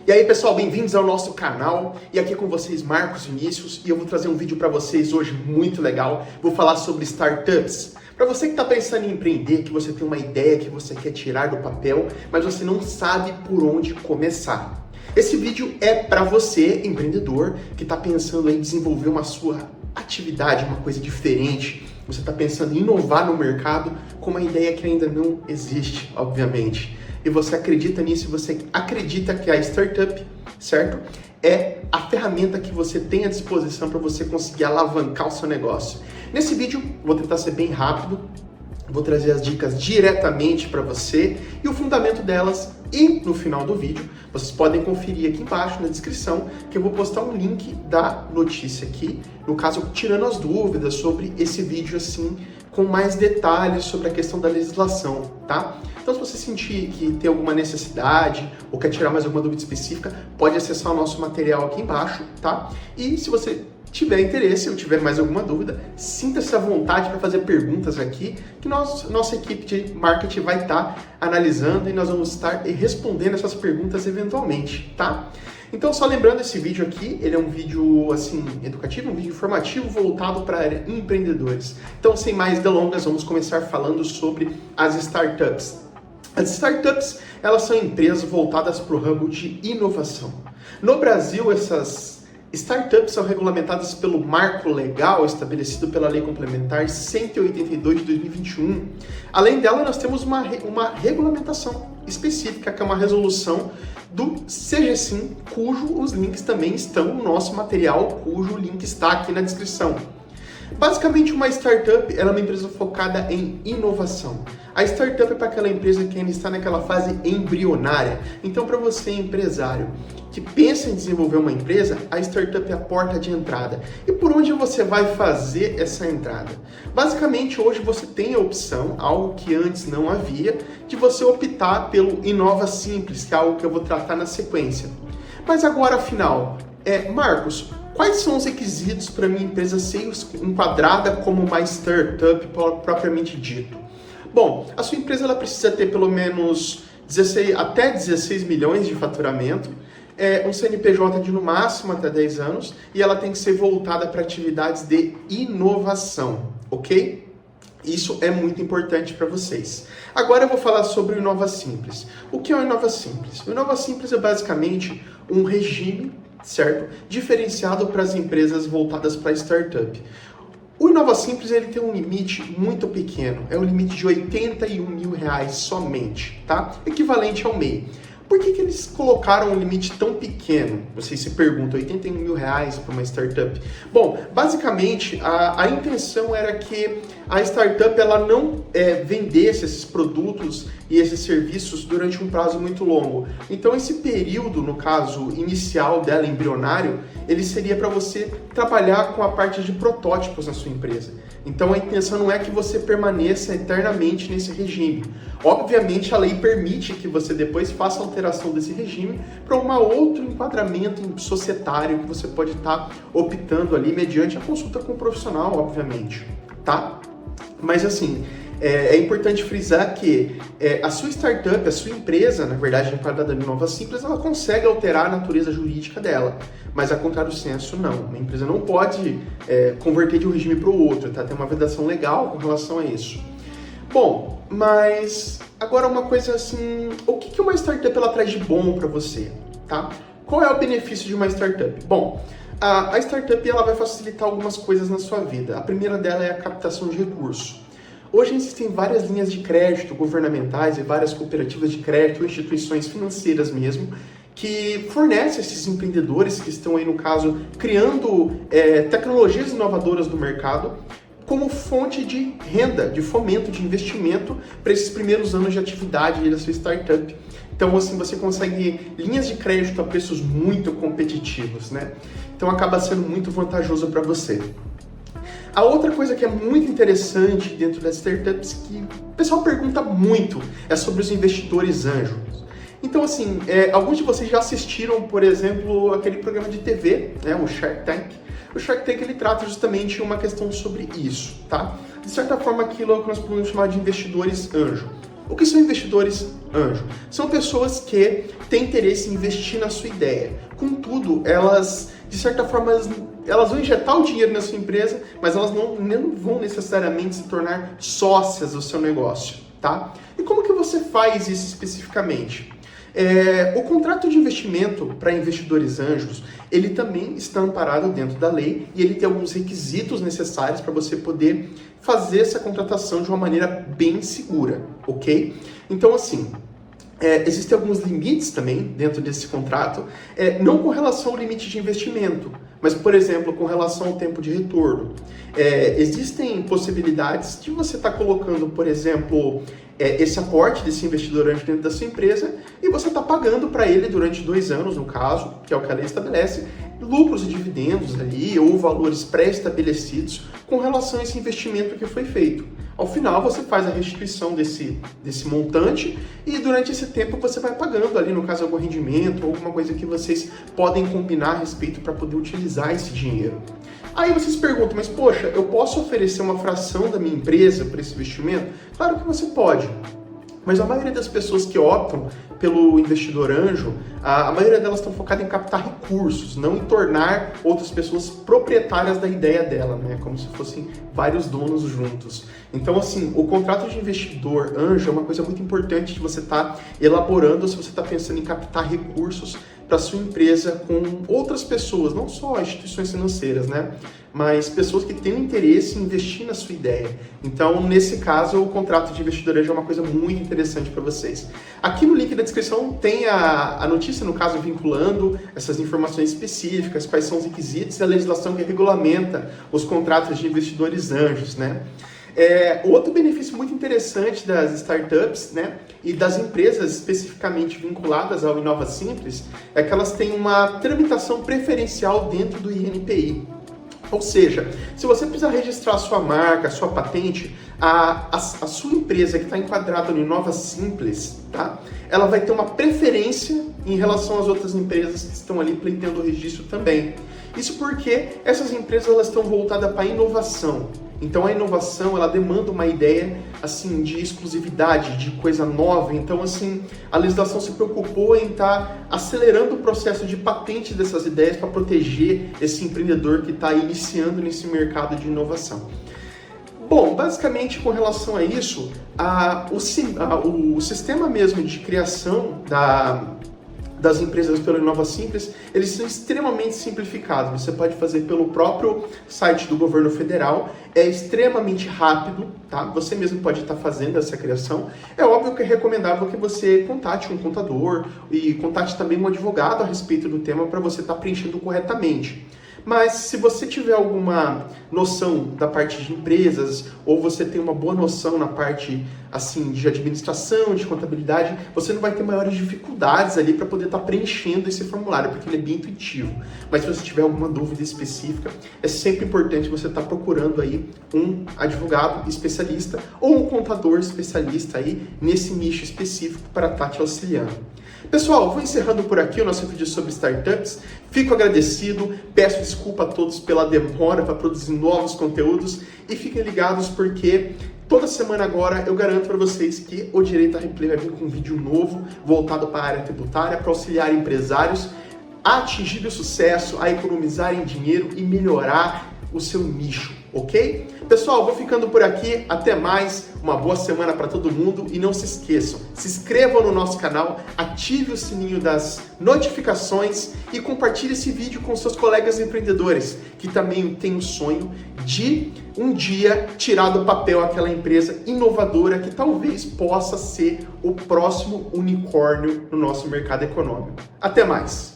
E aí pessoal, bem-vindos ao nosso canal, e aqui com vocês Marcos Vinícius, e eu vou trazer um vídeo para vocês hoje muito legal. Vou falar sobre startups. Para você que está pensando em empreender, que você tem uma ideia que você quer tirar do papel, mas você não sabe por onde começar. Esse vídeo é para você, empreendedor, que está pensando em desenvolver uma sua atividade, uma coisa diferente. Você está pensando em inovar no mercado com uma ideia que ainda não existe, obviamente. E você acredita nisso, você acredita que a startup, certo? É a ferramenta que você tem à disposição para você conseguir alavancar o seu negócio. Nesse vídeo, vou tentar ser bem rápido, vou trazer as dicas diretamente para você e o fundamento delas. E no final do vídeo, vocês podem conferir aqui embaixo na descrição que eu vou postar um link da notícia aqui, no caso, tirando as dúvidas sobre esse vídeo assim, com mais detalhes sobre a questão da legislação, tá? Então, se você sentir que tem alguma necessidade ou quer tirar mais alguma dúvida específica, pode acessar o nosso material aqui embaixo, tá? E se você tiver interesse ou tiver mais alguma dúvida, sinta-se à vontade para fazer perguntas aqui, que nossa equipe de marketing vai estar analisando e nós vamos estar respondendo essas perguntas eventualmente, tá? Então, só lembrando, esse vídeo aqui, ele é um vídeo, assim, educativo, um vídeo informativo voltado para a área empreendedores. Então, sem mais delongas, vamos começar falando sobre as startups. As startups, elas são empresas voltadas para o ramo de inovação. No Brasil, essas startups são regulamentadas pelo marco legal estabelecido pela Lei Complementar 182 de 2021. Além dela, nós temos uma regulamentação específica, que é uma resolução do CGSIM, cujo os links também estão no nosso material, cujo link está aqui na descrição. Basicamente, uma startup ela é uma empresa focada em inovação. A startup é para aquela empresa que ainda está naquela fase embrionária. Então, para você, empresário, que pensa em desenvolver uma empresa, a startup é a porta de entrada. E por onde você vai fazer essa entrada? Basicamente, hoje você tem a opção, algo que antes não havia, de você optar pelo Inova Simples, que é algo que eu vou tratar na sequência. Mas agora, afinal, Marcos, quais são os requisitos para minha empresa ser enquadrada como uma startup propriamente dito? Bom, a sua empresa ela precisa ter pelo menos até 16 milhões de faturamento, um CNPJ de no máximo até 10 anos e ela tem que ser voltada para atividades de inovação, ok? Isso é muito importante para vocês. Agora eu vou falar sobre o Inova Simples. O que é o Inova Simples? O Inova Simples é basicamente um regime, certo? Diferenciado para as empresas voltadas para startup. O Inova Simples ele tem um limite muito pequeno, é um limite de R$81 mil somente, tá? Equivalente ao MEI. Por que eles colocaram um limite tão pequeno? Vocês se perguntam, R$81 mil para uma startup? Bom, basicamente a intenção era que a startup ela não vendesse esses produtos e esses serviços durante um prazo muito longo. Então esse período, no caso inicial dela, embrionário, ele seria para você trabalhar com a parte de protótipos na sua empresa. Então a intenção não é que você permaneça eternamente nesse regime. Obviamente a lei permite que você depois faça alteração desse regime para um outro enquadramento societário que você pode estar optando ali mediante a consulta com o profissional, obviamente, tá? Mas assim, é importante frisar que a sua startup, a sua empresa, na verdade, enquadrada no Inova Simples, ela consegue alterar a natureza jurídica dela, mas a contrário senso não. Uma empresa não pode converter de um regime para o outro, tá? Tem uma vedação legal com relação a isso. Bom, mas agora uma coisa assim, o que uma startup ela traz de bom para você, tá? Qual é o benefício de uma startup? Bom, a startup ela vai facilitar algumas coisas na sua vida. A primeira dela é a captação de recursos. Hoje existem várias linhas de crédito governamentais e várias cooperativas de crédito, instituições financeiras mesmo, que fornecem esses empreendedores que estão aí, no caso, criando tecnologias inovadoras no mercado como fonte de renda, de fomento, de investimento para esses primeiros anos de atividade da sua startup. Então, assim, você consegue linhas de crédito a preços muito competitivos, né? Então, acaba sendo muito vantajoso para você. A outra coisa que é muito interessante dentro das startups, que o pessoal pergunta muito, é sobre os investidores anjos. Então, assim, alguns de vocês já assistiram, por exemplo, aquele programa de TV, né, o Shark Tank. O Shark Tank ele trata justamente uma questão sobre isso, tá? De certa forma, aquilo é o que nós podemos chamar de investidores anjo. O que são investidores anjo? São pessoas que têm interesse em investir na sua ideia. Contudo, elas, de certa forma, elas vão injetar o dinheiro na sua empresa, mas elas não vão necessariamente se tornar sócias do seu negócio, tá? E como que você faz isso especificamente? O contrato de investimento para investidores anjos, ele também está amparado dentro da lei e ele tem alguns requisitos necessários para você poder fazer essa contratação de uma maneira bem segura, ok? Então, assim, existem alguns limites também dentro desse contrato, não com relação ao limite de investimento, mas, por exemplo, com relação ao tempo de retorno. Existem possibilidades de você estar colocando, por exemplo, esse aporte desse investidor anjo dentro da sua empresa e você está pagando para ele durante 2 anos, no caso, que é o que a lei estabelece, lucros e dividendos ali ou valores pré-estabelecidos com relação a esse investimento que foi feito. Ao final, você faz a restituição desse montante e durante esse tempo você vai pagando ali, no caso, algum rendimento ou alguma coisa que vocês podem combinar a respeito para poder utilizar esse dinheiro. Aí vocês perguntam, mas poxa, eu posso oferecer uma fração da minha empresa para esse investimento? Claro que você pode. Mas a maioria das pessoas que optam pelo investidor anjo, a maioria delas estão focadas em captar recursos, não em tornar outras pessoas proprietárias da ideia dela, né? Como se fossem vários donos juntos. Então, assim, o contrato de investidor anjo é uma coisa muito importante que você está elaborando se você está pensando em captar recursos para sua empresa com outras pessoas, não só instituições financeiras, né? Mas pessoas que têm interesse em investir na sua ideia. Então, nesse caso, o contrato de investidor anjo é uma coisa muito interessante para vocês. Aqui no link da descrição tem a notícia, no caso, vinculando essas informações específicas, quais são os requisitos e a legislação que regulamenta os contratos de investidores anjos, né? Outro benefício muito interessante das startups, né, e das empresas especificamente vinculadas ao Inova Simples é que elas têm uma tramitação preferencial dentro do INPI. Ou seja, se você precisar registrar a sua marca, a sua patente, a sua empresa que está enquadrada no Inova Simples, tá? Ela vai ter uma preferência em relação às outras empresas que estão ali pleiteando o registro também. Isso porque essas empresas elas estão voltadas para a inovação. Então a inovação, ela demanda uma ideia assim de exclusividade, de coisa nova. Então assim, a legislação se preocupou em estar acelerando o processo de patente dessas ideias para proteger esse empreendedor que está iniciando nesse mercado de inovação. Bom, basicamente com relação a isso, o sistema mesmo de criação das empresas pelo Inova Simples, eles são extremamente simplificados. Você pode fazer pelo próprio site do governo federal, é extremamente rápido, tá? Você mesmo pode estar fazendo essa criação. É óbvio que é recomendável que você contate um contador e contate também um advogado a respeito do tema para você estar preenchendo corretamente. Mas se você tiver alguma noção da parte de empresas ou você tem uma boa noção na parte assim de administração, de contabilidade, você não vai ter maiores dificuldades ali para poder estar preenchendo esse formulário, porque ele é bem intuitivo. Mas se você tiver alguma dúvida específica, é sempre importante você estar procurando aí um advogado especialista ou um contador especialista aí nesse nicho específico para estar te auxiliando. Pessoal, vou encerrando por aqui o nosso vídeo sobre startups. Fico agradecido, peço desculpa a todos pela demora para produzir novos conteúdos e fiquem ligados porque toda semana agora eu garanto para vocês que o Direito a Replay vai vir com um vídeo novo voltado para a área tributária, para auxiliar empresários a atingir o sucesso, a economizarem dinheiro e melhorar o seu nicho, ok? Pessoal, vou ficando por aqui, até mais, uma boa semana para todo mundo e não se esqueçam, se inscrevam no nosso canal, ative o sininho das notificações e compartilhe esse vídeo com seus colegas empreendedores que também têm o sonho de um dia tirar do papel aquela empresa inovadora que talvez possa ser o próximo unicórnio no nosso mercado econômico. Até mais!